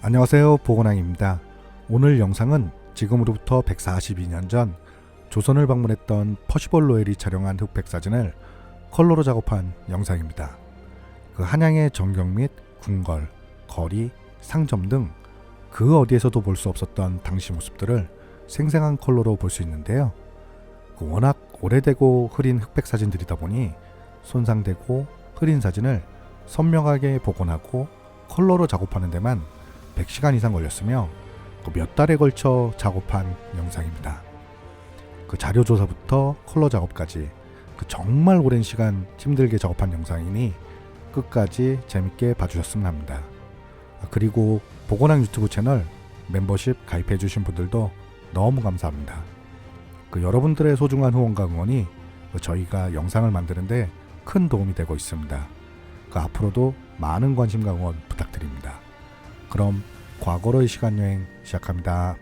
안녕하세요, 보건왕입니다. 오늘 영상은 지금으로부터 142년 전 조선을 방문했던 퍼시벌 로엘이 촬영한 흑백 사진을 컬러로 작업한 영상입니다. 그 한양의 전경 및 궁궐, 거리, 상점 등 그 어디에서도 볼 수 없었던 당시 모습들을 생생한 컬러로 볼 수 있는데요. 워낙 오래되고 흐린 흑백 사진들이다 보니 손상되고 흐린 사진을 선명하게 복원하고 컬러로 작업하는 데만 100시간 이상 걸렸으며 몇 달에 걸쳐 작업한 영상입니다. 그 자료 조사부터 컬러 작업까지 정말 오랜 시간 힘들게 작업한 영상이니 끝까지 재밌게 봐주셨으면 합니다. 그리고 보건왕 유튜브 채널 멤버십 가입해주신 분들도 너무 감사합니다. 여러분들의 소중한 후원과 응원이 저희가 영상을 만드는데 큰 도움이 되고 있습니다. 앞으로도 많은 관심과 응원 부탁드립니다. 그럼 과거로의 시간여행 시작합니다.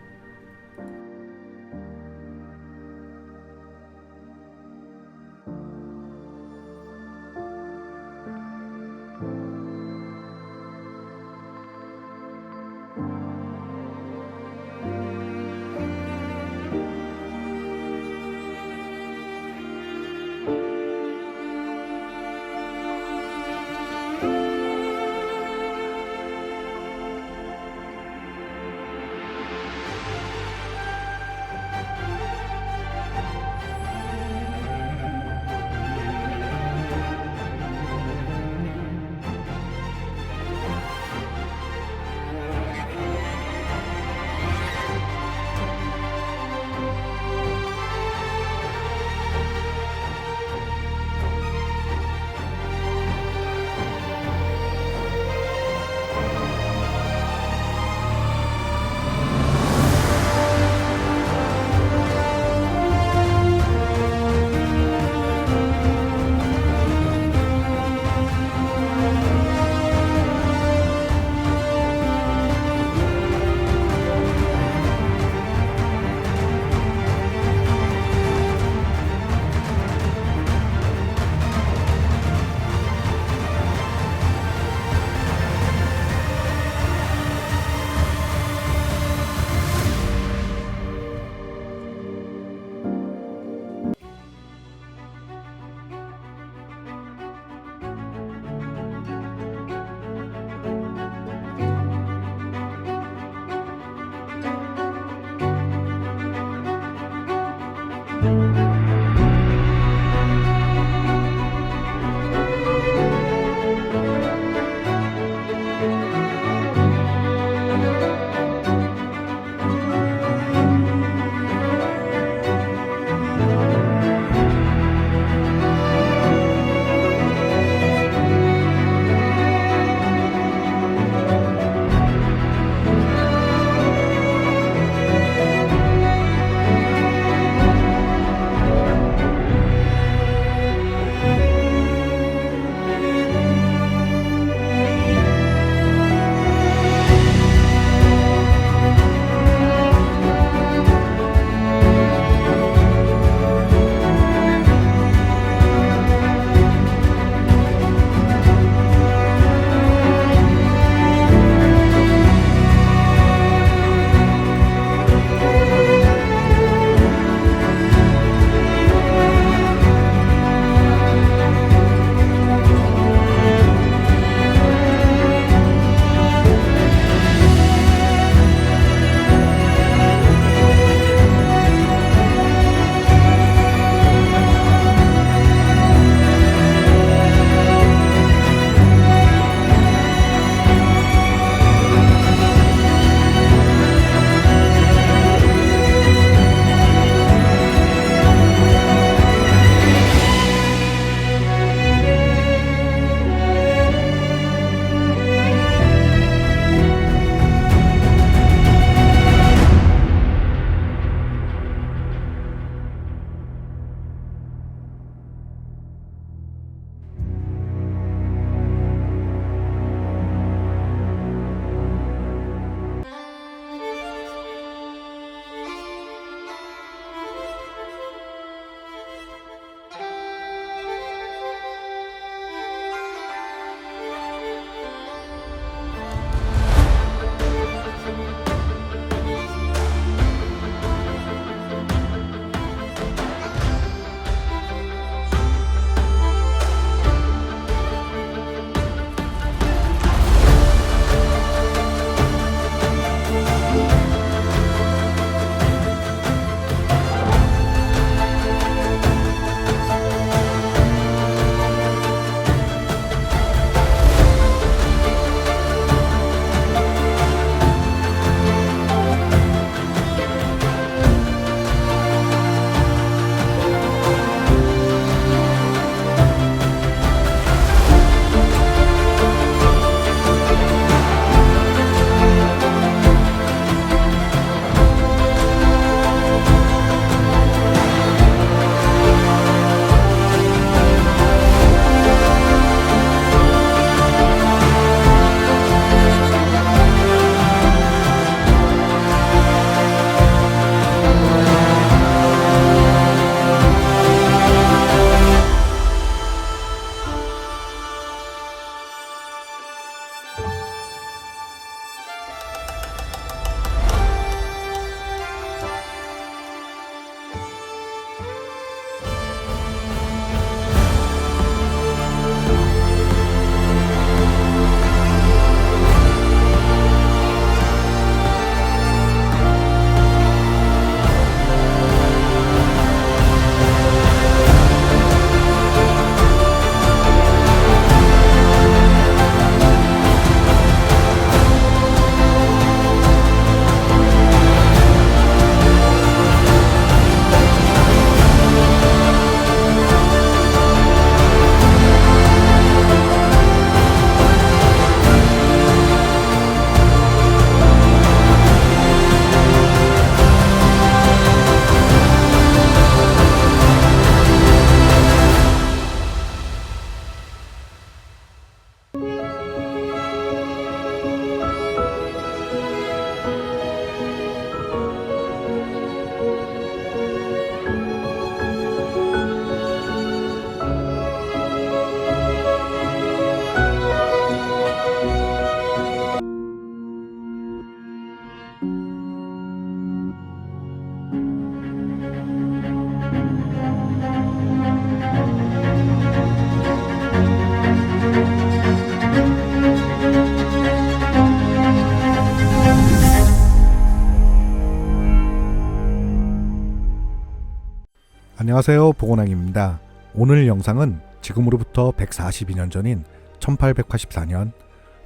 안녕하세요, 보건왕입니다. 오늘 영상은 지금으로부터 142년 전인 1884년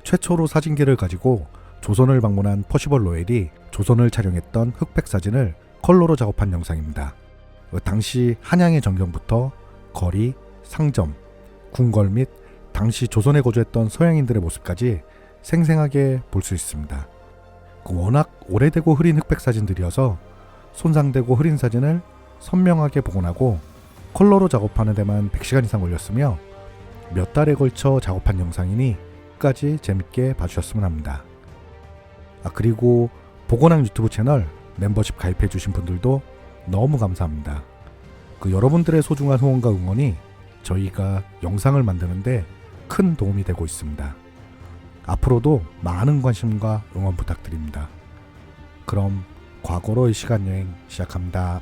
최초로 사진기를 가지고 조선을 방문한 퍼시벌 로웰이 조선을 촬영했던 흑백 사진을 컬러로 작업한 영상입니다. 당시 한양의 전경부터 거리, 상점, 궁궐 및 당시 조선에 거주했던 서양인들의 모습까지 생생하게 볼 수 있습니다. 워낙 오래되고 흐린 흑백 사진들이어서 손상되고 흐린 사진을 선명하게 복원하고 컬러로 작업하는 데만 100시간 이상 걸렸으며 몇 달에 걸쳐 작업한 영상이니 끝까지 재밌게 봐주셨으면 합니다. 그리고 보건왕 유튜브 채널 멤버십 가입해주신 분들도 너무 감사합니다. 여러분들의 소중한 후원과 응원이 저희가 영상을 만드는데 큰 도움이 되고 있습니다. 앞으로도 많은 관심과 응원 부탁드립니다. 그럼 과거로의 시간여행 시작합니다.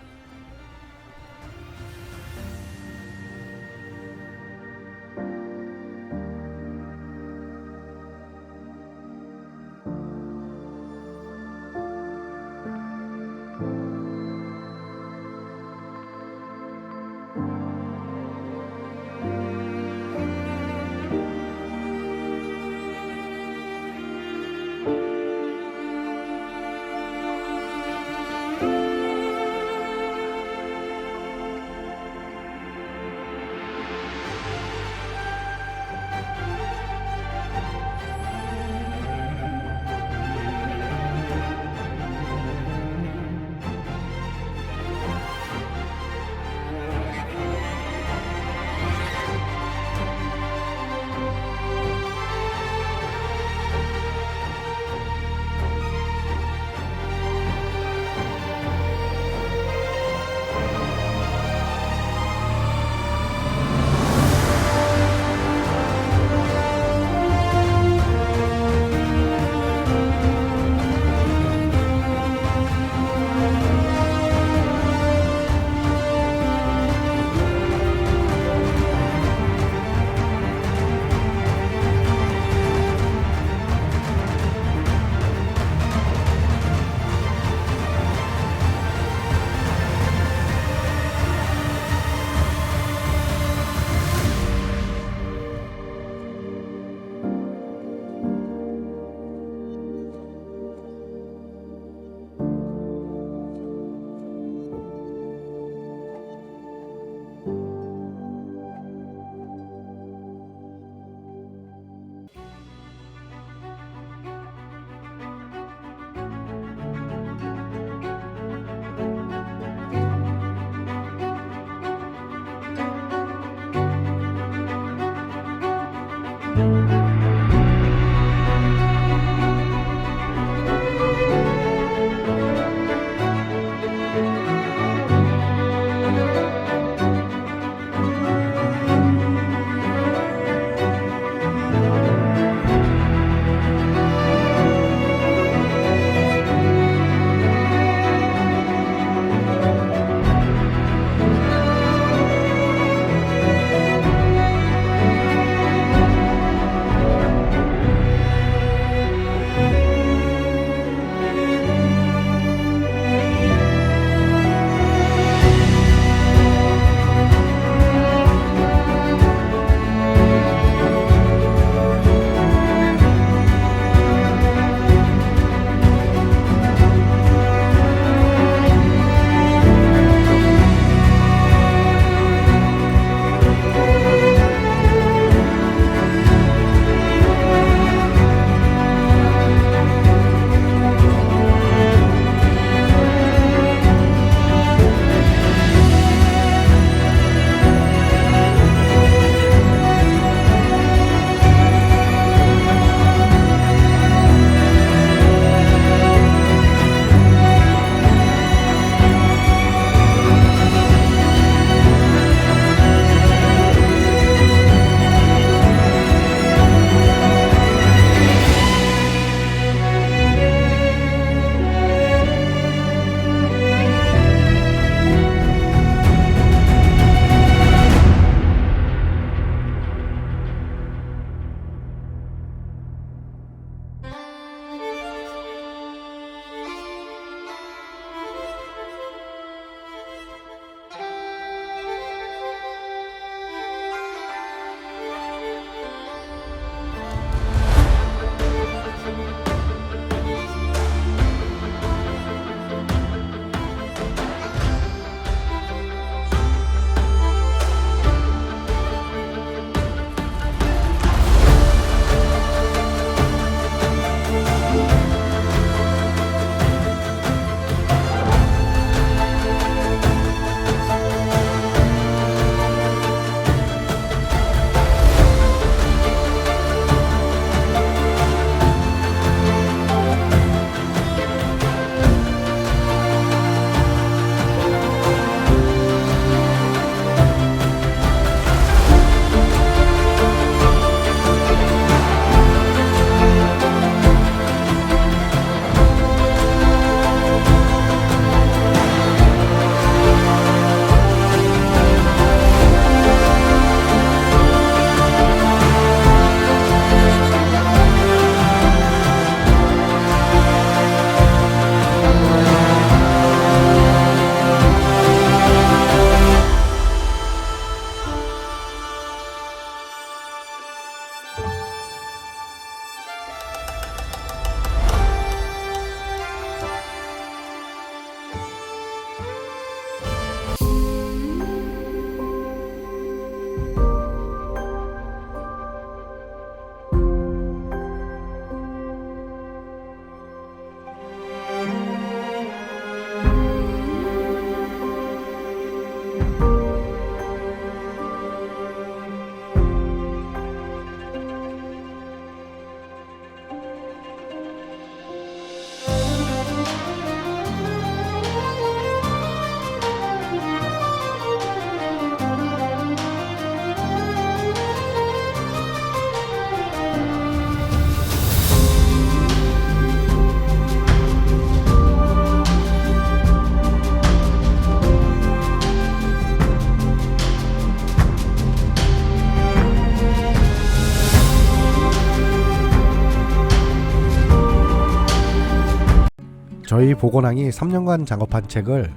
저희 보건왕이 3년간 작업한 책을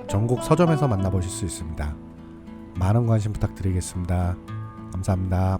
전국 서점에서 만나보실 수 있습니다. 많은 관심 부탁드리겠습니다. 감사합니다.